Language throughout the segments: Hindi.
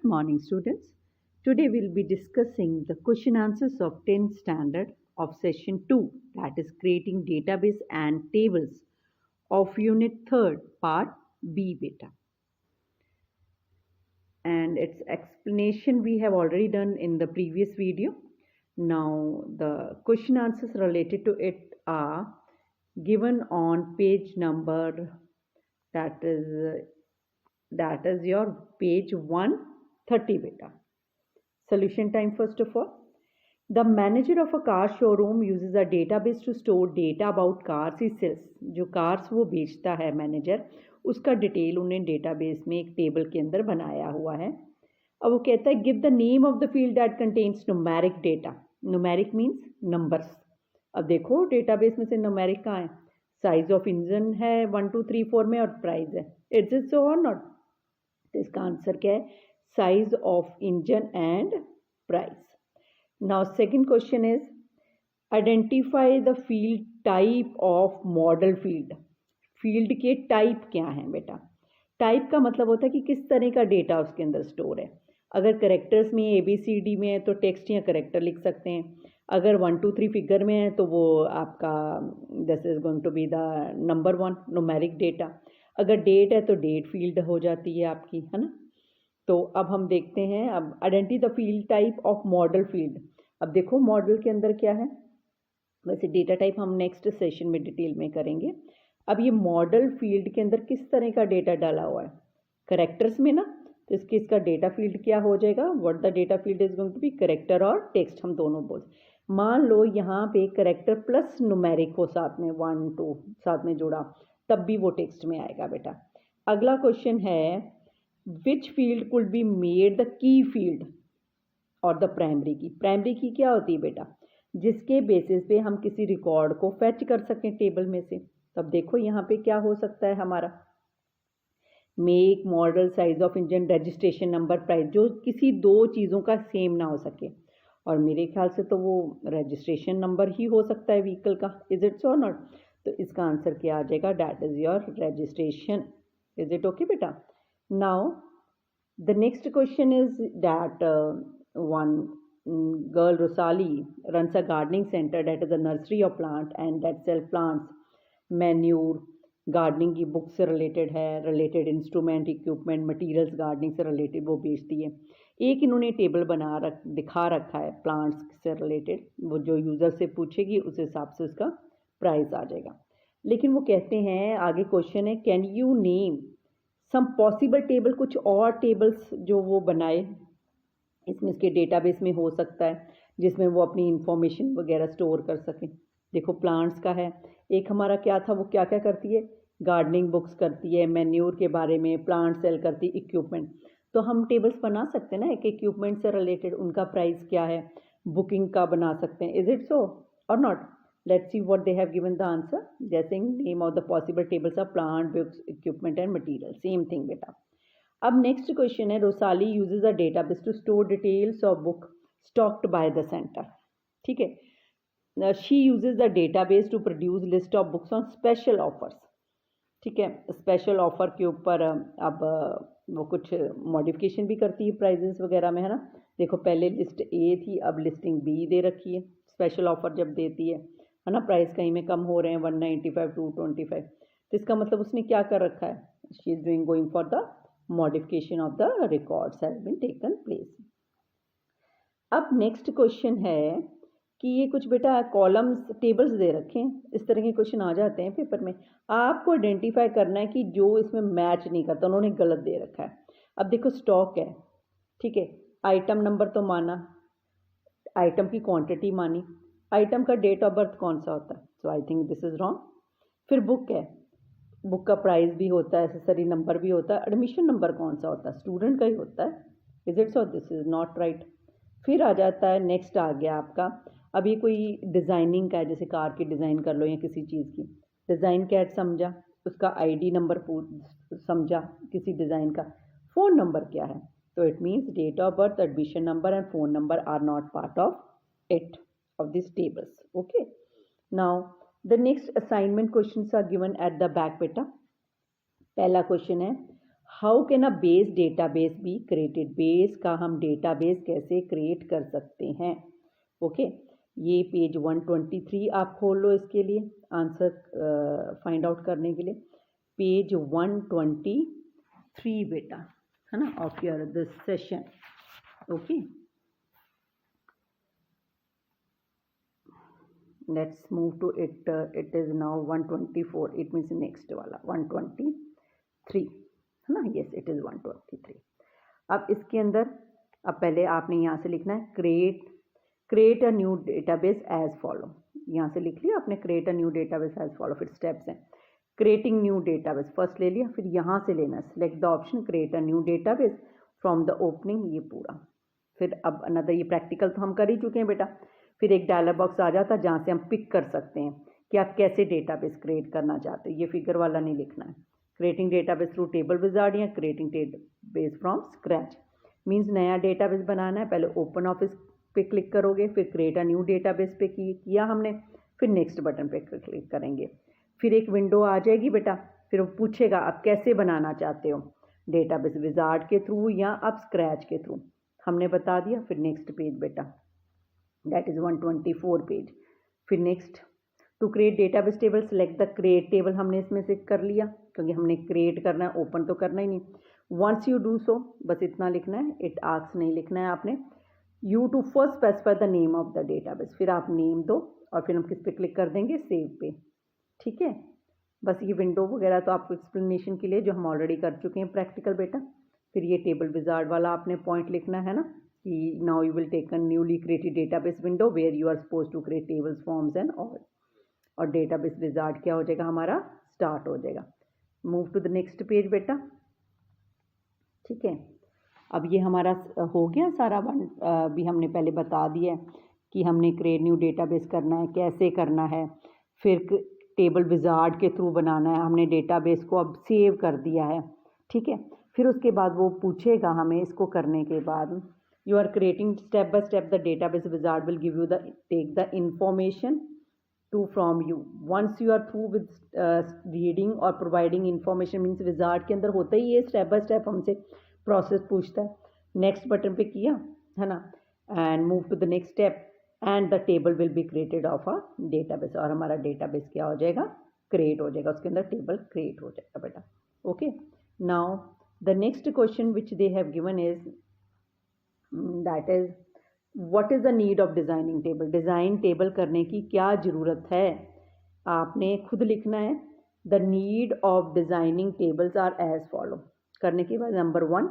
morning, students. Today we'll be discussing the question answers of 10th standard of session 2, that is creating database and tables of unit 3rd, part B beta. And its explanation we have already done in the previous video. Now the question answers related to it are given on page number, that is your page 130 beta. Solution time first of all. The manager of a car showroom uses a database to store data about cars he sells. जो कार्स वो बेचता है मैनेजर, उसका डिटेल उन्हें डेटाबेस में एक टेबल के अंदर बनाया हुआ है. अब वो कहता है give the name of the field that contains numeric data. Numeric means numbers. अब देखो डेटाबेस में से न्यूमेरिक कहाँ है? साइज ऑफ इंजन है 1 2 3 4 में और प्राइस है. इट्स इट सो और नॉट? तो इसका आंसर क्या है? Size of engine and price. Now second question is identify the field type of model field. Field के टाइप क्या हैं बेटा? टाइप का मतलब होता है कि किस तरह का डेटा उसके अंदर स्टोर है. अगर करेक्टर्स में ABCD में है तो टेक्स्ट या करेक्टर लिख सकते हैं. अगर 1 2 3 फिगर में है तो वो आपका this is going to be the number 1 numeric data. अगर डेट है तो डेट फील्ड हो जाती है आपकी, है ना. तो अब हम देखते हैं, अब identity the field type of model field. अब देखो मॉडल के अंदर क्या है. वैसे डेटा टाइप हम नेक्स्ट सेशन में डिटेल में करेंगे. अब ये मॉडल फील्ड के अंदर किस तरह का डेटा डाला हुआ है? करेक्टर्स में ना. तो इसका डेटा फील्ड क्या हो जाएगा? What the data field is going to be character और टेक्स्ट, हम दोनों बोल. मान लो यहाँ पे करेक्टर प्लस न्यूमेरिक हो साथ में, 1 2 साथ में जुड़ा, तब भी वो टेक्स्ट में आएगा बेटा. अगला क्वेश्चन है which field could be made the key field और द प्राइमरी की. प्राइमरी की क्या होती है बेटा? जिसके बेसिस पे हम किसी रिकॉर्ड को फैच कर सकें टेबल में से. तब देखो यहाँ पे क्या हो सकता है हमारा, make, model, size of engine, registration number, price, जो किसी दो चीज़ों का सेम ना हो सके. और मेरे ख्याल से तो वो रजिस्ट्रेशन नंबर ही हो सकता है व्हीकल का. इज इट सो और नॉट? तो इसका आंसर क्या आ जाएगा? That is your registration. Is it okay बेटा? Now, the next question is that one girl, Rosali, runs a gardening center that is a nursery of plant and that sell plants, manure, gardening की बुक से रिलेटेड है, related instrument, equipment, materials gardening से रिलेटेड वो बेचती है. एक इन्होंने टेबल दिखा रखा है प्लांट्स से रिलेटेड. वो जो यूज़र से पूछेगी उस हिसाब से उसका प्राइस आ जाएगा. लेकिन वो कहते हैं, आगे क्वेश्चन है, can you name some possible table, कुछ और टेबल्स जो वो बनाए. इसमें इसके डेटाबेस में हो सकता है जिसमें वो अपनी इंफॉर्मेशन वगैरह स्टोर कर सकें. देखो प्लांट्स का है, एक हमारा क्या था, वो क्या क्या करती है? गार्डनिंग बुक्स करती है, मैन्योर के बारे में, प्लांट सेल करती है, इक्विपमेंट. तो हम टेबल्स बना सकते हैं ना, एक इक्विपमेंट से रिलेटेड उनका प्राइस क्या है, बुकिंग का बना सकते हैं. इज इट सो और not? Let's see what they have given the answer. They're saying name of the possible tables of plant, books, equipment and material. Same thing beta. अब next question है, Rosali uses a database to store details of book stocked by the center. ठीक है. She uses the database to produce list of books on special offers. ठीक है. स्पेशल ऑफर के ऊपर अब वो कुछ मॉडिफिकेशन भी करती है प्राइजेस वगैरह में, है ना. देखो पहले लिस्ट A थी, अब लिस्टिंग B दे रखी है. स्पेशल ऑफर जब देती है ना, प्राइस कहीं में कम हो रहे हैं, 195 225, तो इसका मतलब उसने क्या कर रखा है? She is doing going for the modification of the records has been taken place. अब नेक्स्ट क्वेश्चन है कि ये कुछ बेटा कॉलम्स, टेबल्स दे रखे हैं. इस तरह के क्वेश्चन आ जाते हैं पेपर में. आपको आइडेंटिफाई करना है कि जो इसमें मैच नहीं करता, उन्होंने गलत दे रखा है. अब देखो स्टॉक है, ठीक है, आइटम नंबर तो माना, आइटम की क्वांटिटी मानी, आइटम का डेट ऑफ बर्थ कौन सा होता है? So I think this is wrong. फिर बुक है, बुक का प्राइस भी होता है, एसेसरी नंबर भी होता है, एडमिशन नंबर कौन सा होता है? स्टूडेंट का ही होता है. Is it so? This is not right. फिर आ जाता है, नेक्स्ट आ गया आपका, अब ये कोई डिज़ाइनिंग का है, जैसे कार की डिज़ाइन कर लो या किसी चीज़ की. डिज़ाइन कैट समझा, उसका ID नंबर समझा किसी डिज़ाइन का. फ़ोन नंबर क्या है? तो it means date of birth, admission number and phone number are not part of it, of these tables. Okay, now the next assignment questions are given at the back beta. पहला क्वेश्चन है, how can a base database be created, base का हम डेटाबेस कैसे क्रिएट कर सकते हैं। ओके ये पेज 123 आप खोल लो इसके लिए आंसर फाइंड आउट करने के लिए। पेज 123 बेटा है ना of your this session. Okay let's move to it, it is now 124, it means next वाला 123 है ना, यस इट इज 123। अब इसके अंदर अब पहले आपने यहाँ से लिखना है create a new database as follow, यहाँ से लिख लिया आपने create a new database as follow. फिर स्टेप्स हैं क्रिएटिंग न्यू डेटाबेस, फर्स्ट ले लिया, फिर यहाँ से लेना select the option create a new database from the opening, ये पूरा। फिर अब अनदर, ये प्रैक्टिकल तो हम कर ही चुके हैं बेटा। फिर एक डायलॉग बॉक्स आ जाता है जहाँ से हम पिक कर सकते हैं कि आप कैसे डेटाबेस क्रिएट करना चाहते हैं। ये फिगर वाला नहीं लिखना है। Creating database through table wizard या creating database from scratch means नया डेटाबेस बनाना है। पहले ओपन ऑफिस पे क्लिक करोगे, फिर क्रिएट अ न्यू डेटाबेस पे किया हमने, फिर नेक्स्ट बटन पे क्लिक करेंगे, फिर एक विंडो आ जाएगी बेटा। फिर वो पूछेगा आप कैसे बनाना चाहते हो, डेटाबेस विजार्ड के थ्रू या आप स्क्रैच के थ्रू, हमने बता दिया। फिर नेक्स्ट पेज बेटा दैट इज़ 124 पेज। फिर next to create database table select the create table, हमने इसमें से कर लिया क्योंकि हमने क्रिएट करना है, ओपन तो करना ही नहीं। वंस यू डू सो बस इतना लिखना है, इट आस्क्स नहीं लिखना है आपने। You to first specify the name of the database, फिर आप नेम दो और फिर हम किस पे क्लिक कर देंगे, सेव पे। ठीक है बस ये विंडो वगैरह तो आपको एक्सप्लेनेशन के लिए जो हम ऑलरेडी कर चुके हैं प्रैक्टिकल बेटा। फिर ये टेबल विजार्ड वाला आपने पॉइंट लिखना है ना कि now you will take a newly created database window where you are suppose to create tables forms and all, और डेटाबेस विजार्ड क्या हो जाएगा हमारा, स्टार्ट हो जाएगा। Move to the next page बेटा। ठीक है अब ये हमारा हो गया सारा भी हमने पहले बता दिया है कि हमने क्रिएट न्यू डेटाबेस करना है, कैसे करना है। फिर टेबल विजार्ड के थ्रू बनाना है, हमने डेटाबेस को अब सेव कर दिया है। ठीक है फिर उसके बाद वो पूछेगा हमें इसको करने के बाद you are creating step by step the database wizard will give you the take the information to from you once you are through with reading or providing information means wizard के अंदर होता ही ये स्टेप बाय स्टेप हमसे प्रोसेस पूछता है। नेक्स्ट बटन पे किया है ना and move to the next step and the table will be created of a database, और हमारा डेटाबेस क्या हो जाएगा, क्रिएट हो जाएगा, उसके अंदर टेबल क्रिएट हो जाएगा बेटा। Okay now the next question which they have given is that is what is the need of designing table, design table करने की क्या ज़रूरत है, आपने खुद लिखना है। The need of designing tables are as follow, करने के बाद नंबर 1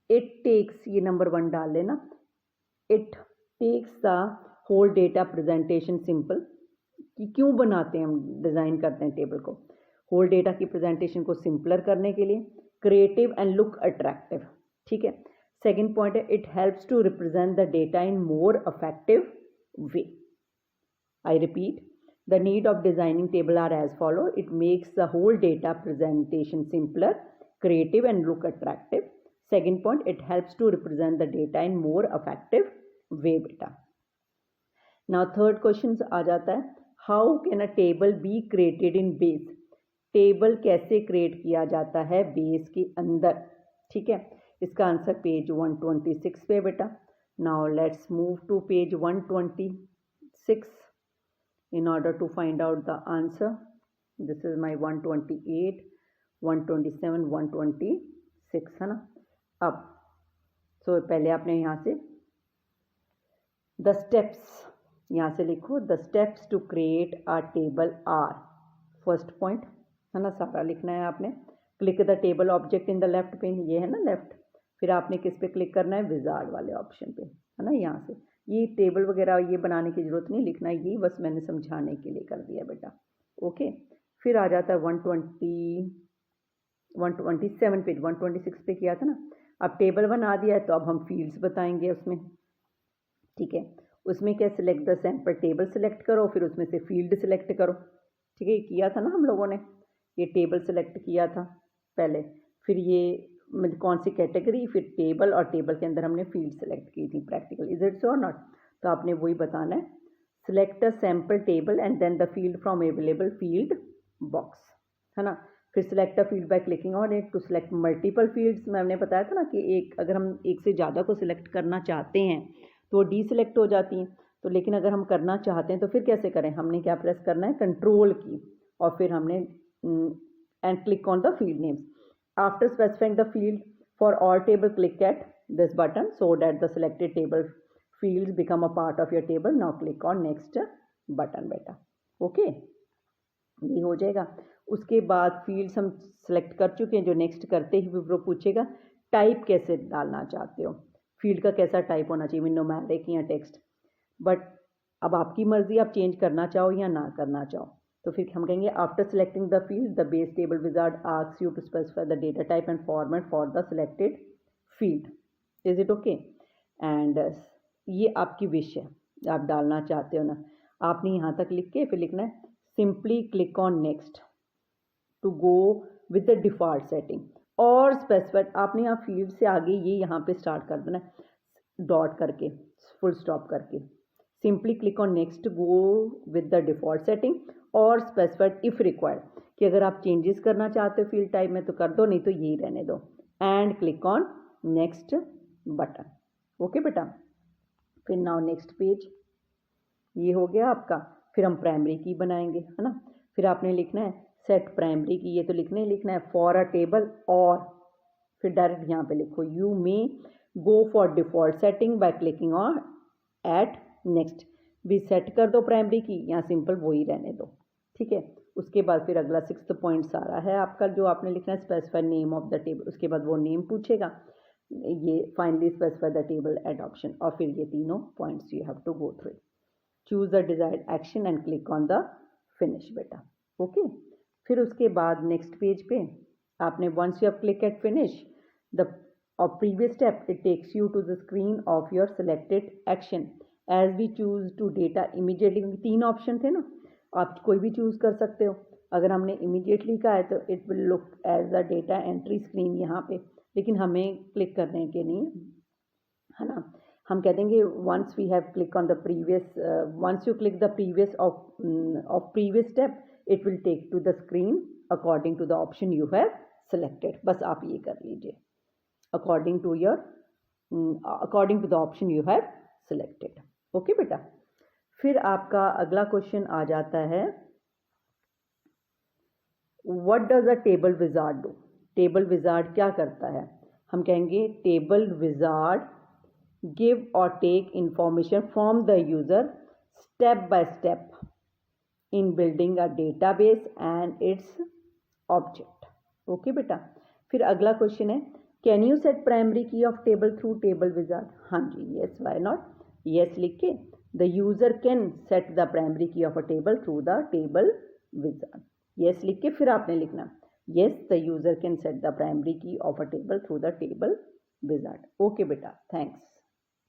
इट टेक्स, ये नंबर 1 डाल लेना, it takes the whole data presentation simple, कि क्यों बनाते हैं हम डिज़ाइन करते हैं टेबल को, होल डेटा की प्रेजेंटेशन को सिंपलर करने के लिए, क्रिएटिव एंड लुक अट्रैक्टिव। ठीक है सेकेंड पॉइंट है it helps to represent the data in more effective way. I repeat the need of designing table are as follow, it makes the whole data presentation simpler, creative and look attractive. Second point it helps to represent the data in more effective way बेटा। नाउ थर्ड क्वेश्चन आ जाता है how can a table be created in base, table कैसे क्रिएट किया जाता है बेस के अंदर। ठीक है इसका आंसर पेज 126 पे बेटा। Now let's move to page 126 in order to find out the answer. This is my 128 127 126 है ना। अब सो पहले आपने यहाँ से द स्टेप्स यहाँ से लिखो, the steps to create a table are, first point है ना सारा लिखना है आपने। Click the table object in the left pane, ये है ना लेफ्ट, फिर आपने किस पे क्लिक करना है, विजार्ड वाले ऑप्शन पे है ना। यहाँ से ये टेबल वगैरह ये बनाने की जरूरत नहीं, लिखना है ये बस मैंने समझाने के लिए कर दिया बेटा। ओके फिर आ जाता है 127 पेज, 126 पे किया था ना। अब टेबल बना दिया है तो अब हम फील्ड्स बताएंगे उसमें। ठीक है उसमें क्या, select the sample table select करो, फिर उसमें से फील्ड सिलेक्ट करो। ठीक है किया था ना हम लोगों ने, ये टेबल सिलेक्ट किया था पहले, फिर ये मतलब कौन सी कैटेगरी, फिर टेबल, और टेबल के अंदर हमने फील्ड सेलेक्ट की थी प्रैक्टिकल, इज इट सो और नॉट। तो आपने वही बताना है, select a sample table and then the field from available field box है ना। फिर select a field by clicking on it to select multiple fields. मैंने बताया था ना कि अगर हम एक से ज़्यादा को सिलेक्ट करना चाहते हैं तो वो डी सिलेक्ट हो जाती हैं। तो लेकिन अगर हम करना चाहते हैं तो फिर कैसे करें, हमने क्या प्रेस करना है, कंट्रोल की, और फिर हमने and click on the field names. After specifying the field for all table, click at this button so that the selected table fields become a part of your table. Now click on next button बेटा, ओके ये हो जाएगा। उसके बाद फील्ड्स हम सेलेक्ट कर चुके हैं, जो नेक्स्ट करते ही वो पूछेगा टाइप कैसे डालना चाहते हो, फील्ड का कैसा टाइप होना चाहिए, न्यूमेरिक या टेक्स्ट। बट अब आपकी मर्जी, आप चेंज करना चाहो या ना करना चाहो। तो फिर हम कहेंगे after selecting the field the base table wizard asks you to specify the data type and format for the selected field. Is it okay? And ये आपकी विश है, आप डालना चाहते हो ना, आपने यहाँ तक लिख के फिर लिखना है simply click on next to go with the default setting, और स्पेसिफाइड आपने यहाँ फील्ड से आगे ये यहाँ पे स्टार्ट कर देना डॉट करके, फुल स्टॉप करके, simply click on next go with the default setting और स्पेसिफाइड इफ रिक्वायर्ड, कि अगर आप चेंजेस करना चाहते हो फील्ड टाइप में तो कर दो, नहीं तो यही रहने दो, and click on next button. Okay बेटा, फिर नाउ नेक्स्ट पेज ये हो गया आपका। फिर हम प्राइमरी की बनाएंगे, है ना। फिर आपने लिखना है सेट प्राइमरी की, ये तो लिखना है फॉर अ टेबल, और फिर डायरेक्ट यहाँ पे लिखो you may go for default setting by clicking on at next, भी सेट कर दो प्राइमरी की, यहाँ सिंपल वही रहने दो, ठीक है। उसके बाद फिर अगला 6th पॉइंट सारा है आपका, जो आपने लिखना है specify name of the table, उसके बाद वो नेम पूछेगा, ये finally specify the table adoption, और फिर ये तीनों points you have to go through. Choose the desired action and click on the finish बेटा, ओके। फिर उसके बाद नेक्स्ट पेज पे आपने once you have click at finish the previous step, it takes you to the screen of your selected action as we choose to data immediately, क्योंकि 3 ऑप्शन थे ना, आप कोई भी चूज कर सकते हो। अगर हमने इमीडिएटली का है तो it will look as a data entry screen यहाँ पे, लेकिन हमें क्लिक करने के नहीं, है ना। हम कह देंगे once we have click on the previous, once you click the previous of previous step it will take to the screen according to the option you have selected. बस आप ये कर लीजिए, according to the option you have selected. Okay बेटा, फिर आपका अगला क्वेश्चन आ जाता है what does a table wizard do. Table wizard क्या करता है? हम कहेंगे टेबल विजार्ड गिव और take information from the user step by step in building a database and its object. Okay बेटा, फिर अगला क्वेश्चन है can you set primary key of table through table wizard. हाँ जी, यस, व्हाई नॉट, यस लिख के the user can set the primary key of a table through the table wizard, yes लिख के फिर आपने लिखना yes the user can set the primary key of a table through the table wizard। okay beta, thanks।